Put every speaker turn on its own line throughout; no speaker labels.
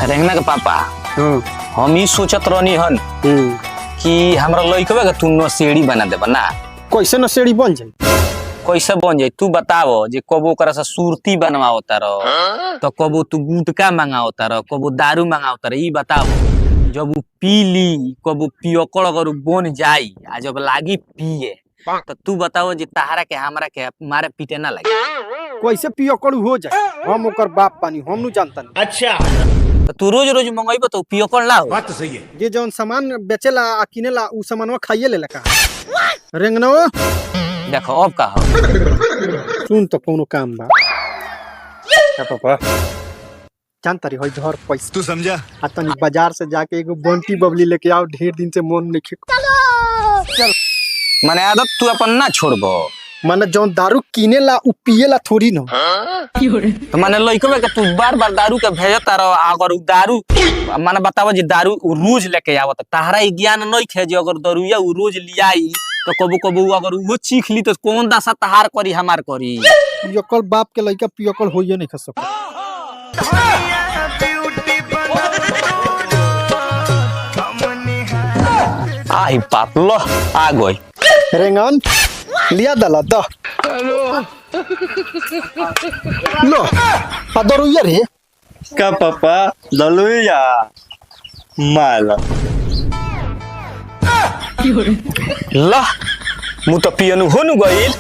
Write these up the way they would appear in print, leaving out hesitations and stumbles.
रेंगना के पापा हम ही सोचत रहनी हन कि हमरा लइकवा के तू नसेड़ी बना देबा ना।
कैसे नसेड़ी बन जाई?
कैसे बन जाई तू बतावो। जे कबो ओकरा से सुरती बनवाओता रह तो कबो तू गुटका मंगाओता रह, कबो दारू मंगाओता रह। ई बतावो जब उ पी ली कबो पियकड़ अगर बन जाई आ जब लागी पिए तो तू बताओ जे तहारा के हमरा के मारे पीटे ना लगे।
कैसे पियकड़ हो जाए? हम ओकर बाप पानी हम नु जानता नहीं।
अच्छा तो तू रोज रोज मंगाइबो तो पियकड़ ला हो।
बात तो सही है।
ये जौन सामान बेचेला आ किनेला उ सामानवा खाइए लेला का रेंगनो।
देखो अब का हो
सुन तो कोनो काम बा क्या पापा जानता रही हो घर पैसा
तू समझा?
आ तनी बाजार से जाके एगो बंटी बबली लेके आओ। ढेर दिन से मन नहीं चल
माने आदत तू अपन ना छोड़बो।
माने जौन दारू किनेला उ पिएला थोड़ी न।
तो माने लइकवा के तू बार बार दारू के भेजता रह। अगर उ दारू माने बतावा जे दारू उ रोज लेके आवत तहरा ई ज्ञान नहीं खे जे अगर दरुया उ रोज लियाई तो कबो कबो अगर वो चीख ली तो कौन दशा तहार करी हमार करी।
पियकड़ बाप के लइका पियकड़ होइए नहीं खा सकता।
आई बाप लो आ गई
रेंगन लिया दला द लो आ दरुया रे
का पापा दलुया माला
ला मु तो पियनु होनु गइल।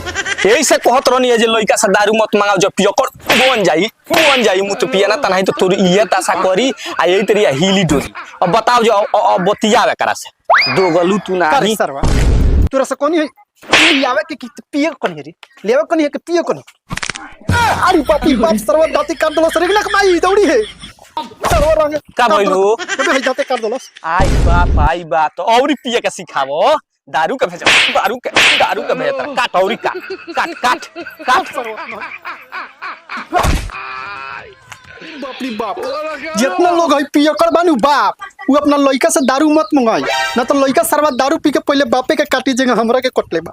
यही से कहत रहनी है जे लइका से दारू मत मंगाओ जो पियकड़ बन जाई मु तो पियना त नहीं तो तोर इहे दशा करी आ यही तरिया हिली डोरी। अब बताओ जो अब बतियावे करा से दो गलू तू ना
करे सरवा तोरा से कोनी है लियावे के कि पिए कोनी रे लेवे कोनी है के पिए कोनी। अरे बाप रे बाप सरवा दाती काट दलो सरे ना कमाई दौड़ी है सरवा रंग
का भइलू
तबे है दाते काट दलो।
आई बाप तो औरी पिए के सिखावो। दारू के भेज दारू के भेज काट औरी काट
सरवा बाप रे बाप जितना लोग है पियकड़ बानू बाप वो अपना लइका से दारू मत मंगाई ना तो लइका सरवा दारू पी के पहले बापे के काटी जगह हमरा के कटले बा।